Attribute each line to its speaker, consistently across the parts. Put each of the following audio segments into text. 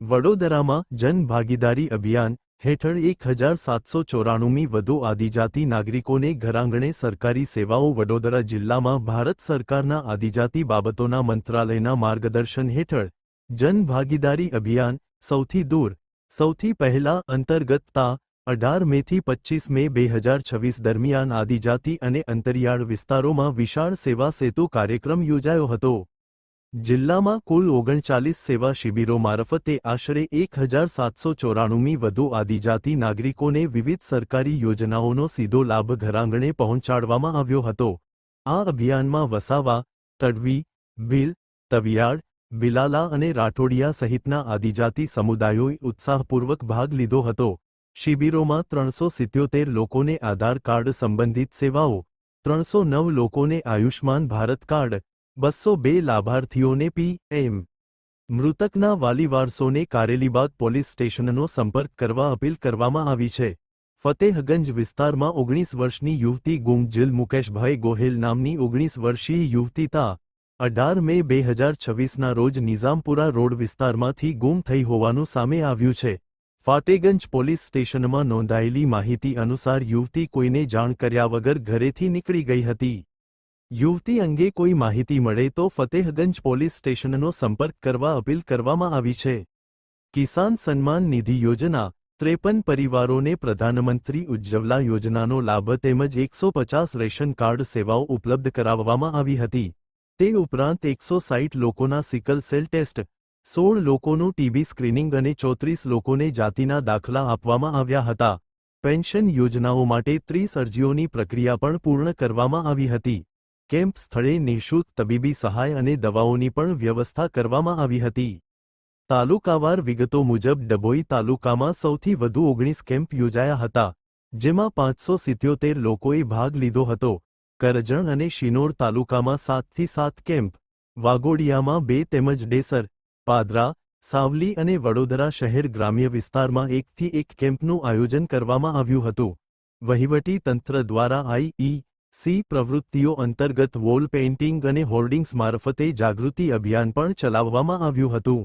Speaker 1: વડોદરામાં જનભાગીદારી અભિયાન હેઠળ 1794મી વધુ આદિજાતિ નાગરિકોને ઘરઆંગણે સરકારી સેવાઓ વડોદરા જિલ્લામાં ભારત સરકારના આદિજાતિ બાબતોના મંત્રાલયના માર્ગદર્શન હેઠળ જનભાગીદારી અભિયાન સૌથી દૂર સૌથી પહેલા અંતર્ગત તા 18 મેથી 25 મે 2026 દરમિયાન આદિજાતિ અને અંતરિયાળ વિસ્તારોમાં વિશાળ સેવા સેતુ કાર્યક્રમ યોજાયો હતો। જિલ્લામાં કુલ 39 સેવા શિબિરો મારફતે આશરે 1794મી વધુ આદિજાતિ નાગરિકોને વિવિધ સરકારી યોજનાઓનો સીધો લાભ ઘરઆંગણે પહોંચાડવામાં આવ્યો હતો। આ અભિયાનમાં વસાવા, તડવી, ભીલ, તવિયાડ, બિલાલા અને રાઠોડિયા સહિતના આદિજાતિ સમુદાયોએ ઉત્સાહપૂર્વક ભાગ લીધો હતો। શિબિરોમાં 377 લોકોને આધાર કાર્ડ સંબંધિત સેવાઓ, 309 લોકોને આયુષ્માન ભારત કાર્ડ, 202 લાભાર્થીઓને પીએમ મૃતકના વાલીવારસોને કારેલીબાગ પોલીસ સ્ટેશનનો સંપર્ક કરવા અપીલ કરવામાં આવી છે। ફતેહગંજ વિસ્તારમાં 19 વર્ષની યુવતી ગુમ જીલ મુકેશભાઈ ગોહેલ નામની 19 વર્ષીય યુવતી તા 18 મે 2026ના રોજ નિઝામપુરા રોડ વિસ્તારમાંથી ગુમ થઈ હોવાનું સામે આવ્યું છે। ફતેહગંજ પોલીસ સ્ટેશનમાં નોંધાયેલી માહિતી અનુસાર યુવતી કોઈને જાણ કર્યા વગર ઘરેથી નીકળી ગઈ હતી। યુવતી અંગે કોઈ માહિતી મળે તો ફતેહગંજ પોલીસ સ્ટેશનનો સંપર્ક કરવા અપીલ કરવામાં આવી છે। કિસાન સન્માન નિધિ યોજના 53 પરિવારોને પ્રધાનમંત્રી ઉજ્જવલા યોજનાનો લાભ તેમજ 150 રેશન કાર્ડ સેવાઓ ઉપલબ્ધ કરાવવામાં આવી હતી। તે ઉપરાંત 160 લોકોના સિકલ સેલ ટેસ્ટ, 16 લોકોનું ટીબી સ્ક્રીનિંગ અને 34 લોકોને જાતિના દાખલા આપવામાં આવ્યા હતા। પેન્શન યોજનાઓ માટે 30 અરજીઓની પ્રક્રિયા પણ પૂર્ણ કરવામાં આવી હતી। કેમ્પ સ્થળે નિઃશુલ્ક તબીબી સહાય અને દવાઓની પણ વ્યવસ્થા કરવામાં આવી હતી। તાલુકાવાર વિગતો મુજબ ડભોઈ તાલુકામાં સૌથી વધુ 19 કેમ્પ યોજાયા હતા, જેમાં 577 લોકોએ ભાગ લીધો હતો। કરજણ અને શિનોર તાલુકામાં 7થી 7 કેમ્પ, વાઘોડિયામાં 2 તેમજ ડેસર, પાદરા, સાવલી અને વડોદરા શહેર ગ્રામ્ય વિસ્તારમાં 1થી 1 કેમ્પનું આયોજન કરવામાં આવ્યું હતું। વહીવટી તંત્ર દ્વારા આઈઈસી પ્રવૃત્તિઓ અંતર્ગત વોલ પેઇન્ટિંગ અને હોર્ડિંગ્સ મારફતે જાગૃતિ અભિયાન પણ ચલાવવામાં આવ્યું હતું।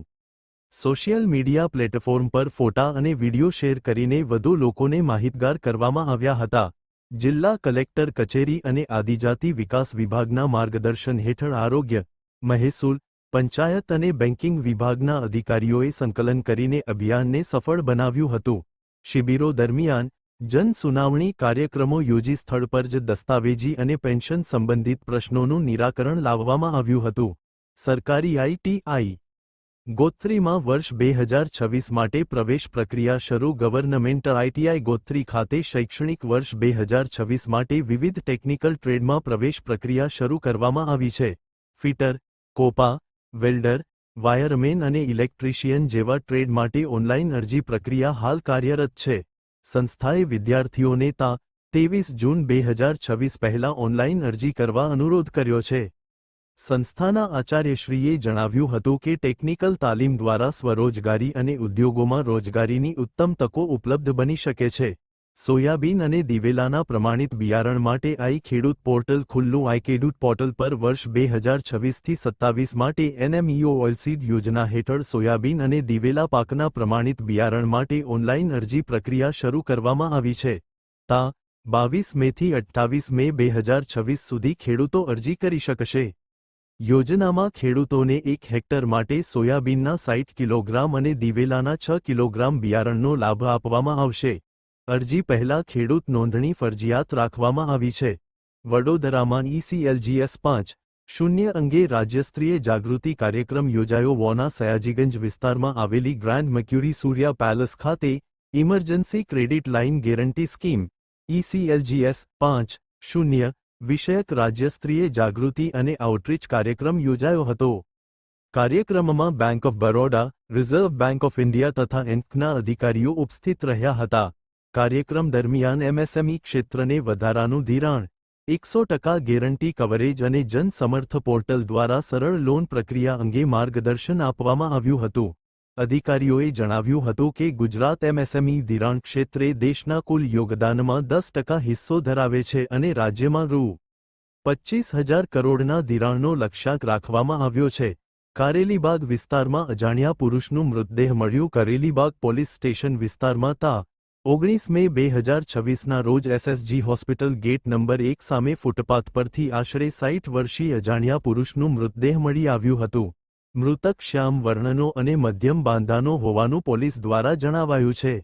Speaker 1: સોશિયલ મીડિયા પ્લેટફોર્મ પર ફોટા અને વિડિયો શેર કરીને વધુ લોકોને માહિતગાર કરવામાં આવ્યા હતા। જિલ્લા કલેક્ટર કચેરી અને આદિજાતિ વિકાસ વિભાગના માર્ગદર્શન હેઠળ આરોગ્ય, મહેસૂલ, પંચાયત અને બેન્કિંગ વિભાગના અધિકારીઓએ સંકલન કરીને અભિયાનને સફળ બનાવ્યું હતું। શિબિરો દરમિયાન જન સુનાવણી કાર્યક્રમો યોજી સ્થળ પર જ દસ્તાવેજી અને પેન્શન સંબંધિત પ્રશ્નોનું નિરાકરણ લાવવામાં આવ્યું હતું। સરકારી આઈટીઆઈ ગોત્રીમાં વર્ષ 2026 માટે પ્રવેશ પ્રક્રિયા શરૂ। ગવર્નમેન્ટ આઈટીઆઈ ગોત્રી ખાતે શૈક્ષણિક વર્ષ 2026 માટે વિવિધ ટેકનિકલ ટ્રેડમાં પ્રવેશ પ્રક્રિયા શરૂ કરવામાં આવી છે। ફિટર, કોપા, વેલ્ડર, વાયરમેન અને ઇલેક્ટ્રિશિયન જેવા ટ્રેડ માટે ઓનલાઈન અરજી પ્રક્રિયા હાલ કાર્યરત છે। સંસ્થાએ વિદ્યાર્થીઓને તા 23 જૂન 2026 પહેલા ઓનલાઈન અરજી કરવા અનુરોધ કર્યો છે। સંસ્થાના આચાર્યશ્રીએ જણાવ્યું હતું કે ટેકનિકલ તાલીમ દ્વારા સ્વરોજગારી અને ઉદ્યોગોમાં રોજગારીની ઉત્તમ તકો ઉપલબ્ધ બની શકે છે। સોયાબીન અને દિવેલાના પ્રમાણિત બિયારણ માટે આઈ ખેડૂત પોર્ટલ ખુલ્લું। આઈ ખેડૂત પોર્ટલ પર વર્ષ 2026થી 27 માટે એનએમઈઓ ઓઇલસીડ યોજના હેઠળ સોયાબીન અને દિવેલા પાકના પ્રમાણિત બિયારણ માટે ઓનલાઈન અરજી પ્રક્રિયા શરૂ કરવામાં આવી છે। તા 22 મેથી 28 મે 2026 સુધી ખેડૂતો અરજી કરી શકશે। યોજનામાં ખેડૂતોને 1 હેક્ટર માટે સોયાબીનના 60 કિલોગ્રામ અને દિવેલાના 6 કિલોગ્રામ બિયારણનો લાભ આપવામાં આવશે। અરજી પહેલા ખેડૂત નોંધણી ફરજિયાત રાખવામાં આવી છે। વડોદરામાં ECLGS 5.0 અંગે રાજ્યસ્તરીય જાગૃતિ કાર્યક્રમ યોજાયો। વોના સયાજીગંજ વિસ્તારમાં આવેલી ગ્રાન્ડ મર્ક્યુરી સૂર્યા પેલેસ ખાતે emergency credit line guarantee scheme ECLGS 5.0 વિષયક રાજ્યસ્તરીય જાગૃતિ અને આઉટરીચ કાર્યક્રમ યોજાયો હતો। કાર્યક્રમમાં bank of Baroda, reserve bank of India તથા એન્કના અધિકારીઓ ઉપસ્થિત રહ્યા હતા। કાર્યક્રમ દરમિયાન એમએસએમઈ ક્ષેત્રને વધારાનું ધિરાણ, 100% ગેરંટી કવરેજ અને જન સમર્થ પોર્ટલ દ્વારા સરળ લોન પ્રક્રિયા અંગે માર્ગદર્શન આપવામાં આવ્યું હતું। અધિકારીઓએ જણાવ્યું હતું કે ગુજરાત એમએસએમઈ ધિરાણ ક્ષેત્રે દેશના કુલ યોગદાનમાં 10% હિસ્સો ધરાવે છે અને રાજ્યમાં રૂ. 25,000 કરોડના ધિરાણનો લક્ષ્યાંક રાખવામાં આવ્યો છે। કારેલીબાગ વિસ્તારમાં અજાણ્યા પુરુષનું મૃતદેહ મળ્યું. કારેલીબાગ પોલીસ સ્ટેશન વિસ્તારમાં તા 19 મે 2026ના રોજ એસએસજી હોસ્પિટલ ગેટ નંબર 1 સામે ફૂટપાથ પરથી આશરે 60 વર્ષીય અજાણ્યા પુરુષનું મૃતદેહ મળી આવ્યું હતું. મૃતક શ્યામ વર્ણનો અને મધ્યમ બાંધાનો હોવાનું પોલીસ દ્વારા જણાવાયું છે.